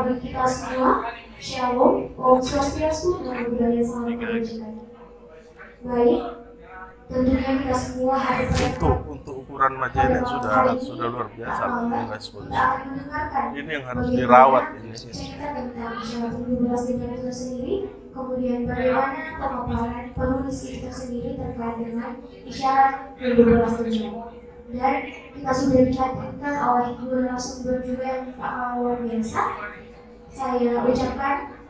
bagi kita semua. Shalom, Om Swastiastu, Namo Buddhaya, Salam Kebajikan. Baik, tentunya kita semua harus untuk ukuran Majene sudah luar biasa guys. Ini yang harus dirawat ini. Cerita tentang isyarat 17 dengan itu sendiri, kemudian bagaimana pemaparan penulis itu sendiri terkait dengan isyarat 17 dengan. Dan kita sudah dihadirkan oleh guru narasumber juga yang luar biasa. Saya ucapkan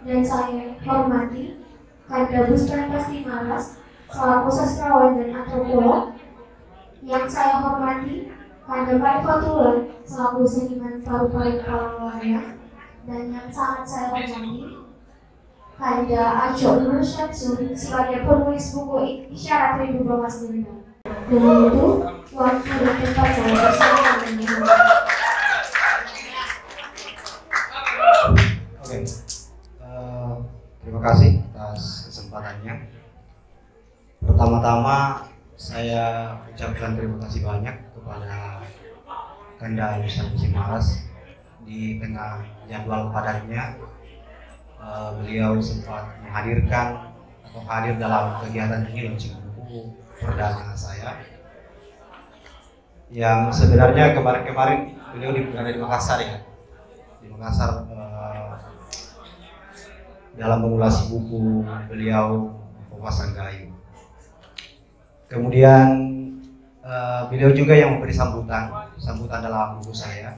dan saya hormati Kanda Bustan Pasti Malas selaku sastrawan dan antropolog, yang saya hormati Kanda Marifatullah selaku seniman paru-paru Palangkaraya, dan yang sangat saya hormati Kanda Aco Nur Syamsul sebagai penulis buku Isyarat Rindu Bawas Dendam. Dengan itu, waktu dan tempat saya bersama dengan Oke, terima kasih atas kesempatannya. Pertama-tama saya ucapkan terima kasih banyak kepada Kanda Bustan Pasti Malas. Di tengah jadwal padatnya, beliau sempat menghadirkan atau hadir dalam kegiatan ini launching buku perdana saya. Yang sebenarnya kemarin-kemarin beliau berada di Makassar ya, di Makassar dalam mengulas buku beliau Wawasan Gayo. Kemudian beliau juga yang memberi sambutan dalam buku saya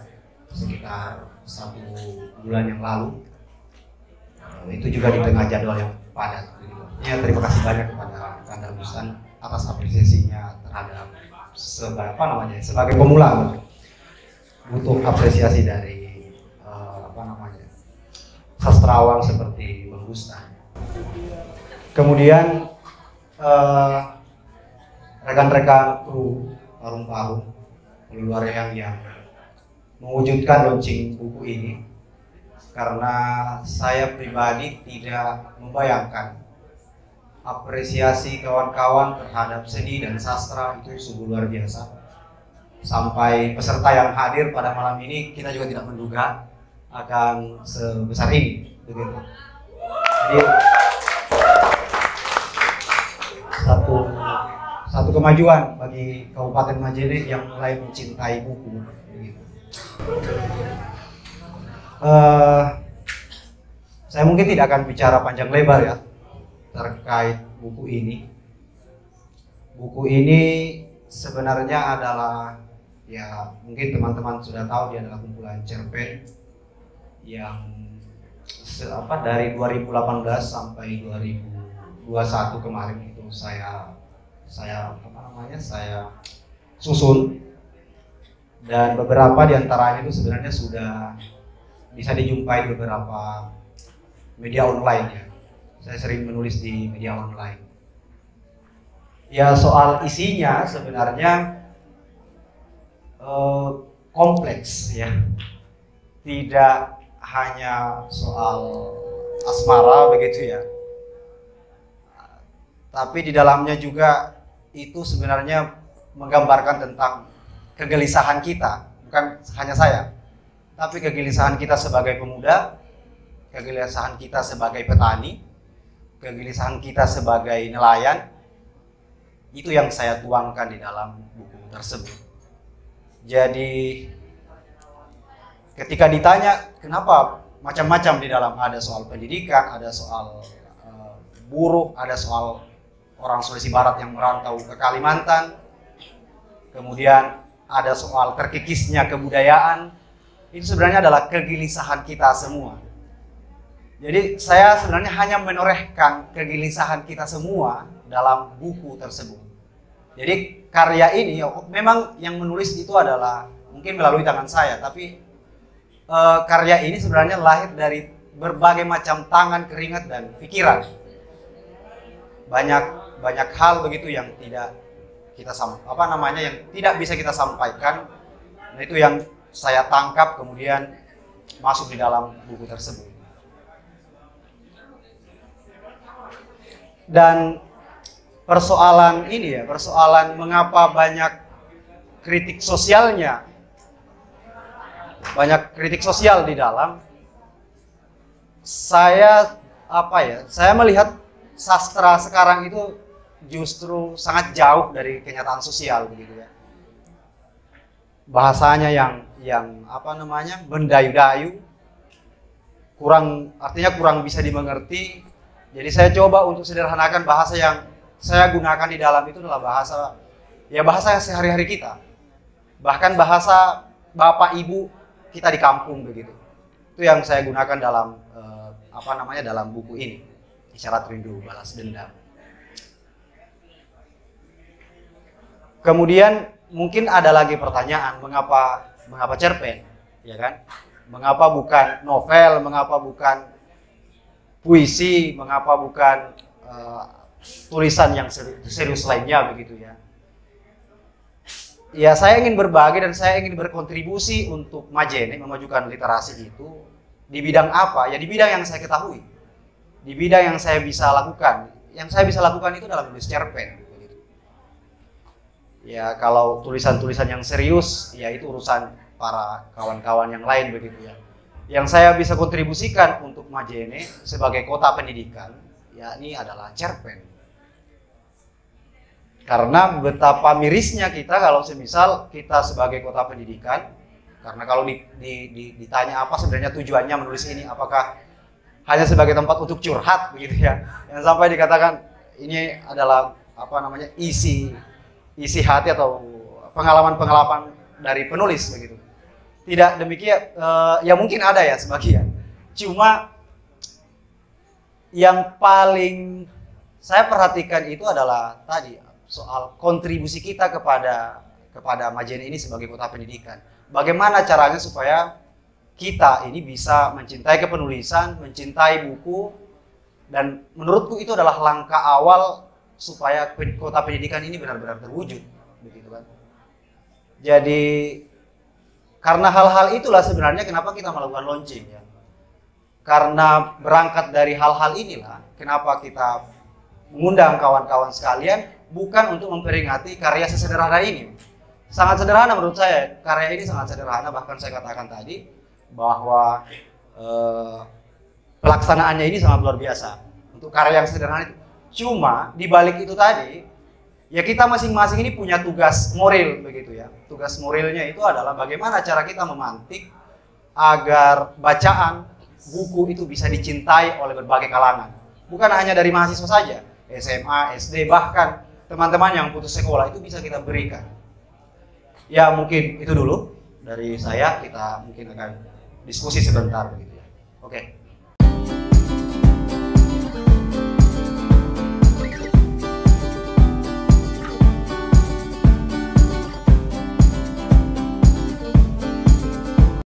sekitar 1 bulan yang lalu. Itu juga di tengah jadwal yang padat. Ya, terima kasih banyak kepada Kanda Bustan atas apresiasinya terhadap sebagai pemula butuh apresiasi dari sastrawan seperti Bang Bustan. Kemudian rekan-rekan kru Parung-Parung luar yang mewujudkan launching buku ini, karena saya pribadi tidak membayangkan apresiasi kawan-kawan terhadap seni dan sastra itu sungguh luar biasa. Sampai peserta yang hadir pada malam ini kita juga tidak menduga akan sebesar ini, begitu. Jadi satu kemajuan bagi Kabupaten Majene yang mulai mencintai buku, begitu. Saya mungkin tidak akan bicara panjang lebar ya terkait buku ini. Buku ini sebenarnya adalah, ya mungkin teman-teman sudah tahu, dia adalah kumpulan cerpen yang dari 2018 sampai 2021 kemarin itu saya susun, dan beberapa diantaranya itu sebenarnya sudah bisa dijumpai di beberapa media online ya. Saya sering menulis di media online. Ya, soal isinya sebenarnya kompleks ya, tidak hanya soal asmara begitu ya, tapi di dalamnya juga itu sebenarnya menggambarkan tentang kegelisahan kita, bukan hanya saya, tapi kegelisahan kita sebagai pemuda, kegelisahan kita sebagai petani, kegelisahan kita sebagai nelayan. Itu yang saya tuangkan di dalam buku tersebut. Jadi ketika ditanya kenapa macam-macam di dalam, ada soal pendidikan, ada soal buruh, ada soal orang Sulawesi Barat yang merantau ke Kalimantan, kemudian ada soal terkikisnya kebudayaan. Itu sebenarnya adalah kegelisahan kita semua. Jadi saya sebenarnya hanya menorehkan kegelisahan kita semua dalam buku tersebut. Jadi karya ini memang yang menulis itu adalah mungkin melalui tangan saya, tapi karya ini sebenarnya lahir dari berbagai macam tangan, keringat, dan pikiran. Banyak hal begitu yang tidak kita yang tidak bisa kita sampaikan. Nah, itu yang saya tangkap kemudian masuk di dalam buku tersebut. Dan persoalan ini ya, persoalan mengapa banyak kritik sosialnya, banyak kritik sosial di dalam, saya saya melihat sastra sekarang itu justru sangat jauh dari kenyataan sosial begitu ya. Bahasanya yang mendayu-dayu, artinya kurang bisa dimengerti. Jadi saya coba untuk sederhanakan bahasa yang saya gunakan di dalam itu adalah bahasa yang sehari-hari kita. Bahkan bahasa bapak ibu kita di kampung begitu. Itu yang saya gunakan dalam dalam buku ini, Isyarat Rindu Balas Dendam. Kemudian mungkin ada lagi pertanyaan, mengapa cerpen, ya kan? Mengapa bukan novel, mengapa bukan puisi, mengapa bukan tulisan yang serius lainnya begitu ya? Ya, saya ingin berbagi dan saya ingin berkontribusi untuk Majene memajukan literasi itu di bidang apa? Ya di bidang yang saya ketahui, di bidang yang saya bisa lakukan. Yang saya bisa lakukan itu dalam menulis cerpen. Ya kalau tulisan-tulisan yang serius, ya itu urusan para kawan-kawan yang lain begitu ya. Yang saya bisa kontribusikan untuk Majene sebagai kota pendidikan, yakni adalah cerpen. Karena betapa mirisnya kita kalau semisal kita sebagai kota pendidikan, karena kalau ditanya apa sebenarnya tujuannya menulis ini, apakah hanya sebagai tempat untuk curhat begitu ya, yang sampai dikatakan ini adalah isi hati atau pengalaman dari penulis begitu. Tidak demikian, ya mungkin ada ya sebagian. Cuma yang paling saya perhatikan itu adalah tadi soal kontribusi kita kepada Majene ini sebagai kota pendidikan. Bagaimana caranya supaya kita ini bisa mencintai kepenulisan, mencintai buku, dan menurutku itu adalah langkah awal supaya kota pendidikan ini benar-benar terwujud, begitu kan? Jadi karena hal-hal itulah sebenarnya kenapa kita melakukan launching ya. Karena berangkat dari hal-hal inilah kenapa kita mengundang kawan-kawan sekalian, bukan untuk memperingati karya sesederhana ini. Sangat sederhana menurut saya, karya ini sangat sederhana, bahkan saya katakan tadi bahwa pelaksanaannya ini sangat luar biasa untuk karya yang sederhana itu. Cuma di balik itu tadi, ya kita masing-masing ini punya tugas moral begitu ya. Tugas moralnya itu adalah bagaimana cara kita memantik agar bacaan buku itu bisa dicintai oleh berbagai kalangan. Bukan hanya dari mahasiswa saja, SMA, SD, bahkan teman-teman yang putus sekolah itu bisa kita berikan. Ya mungkin itu dulu dari saya, kita mungkin akan diskusi sebentar begitu ya. Oke.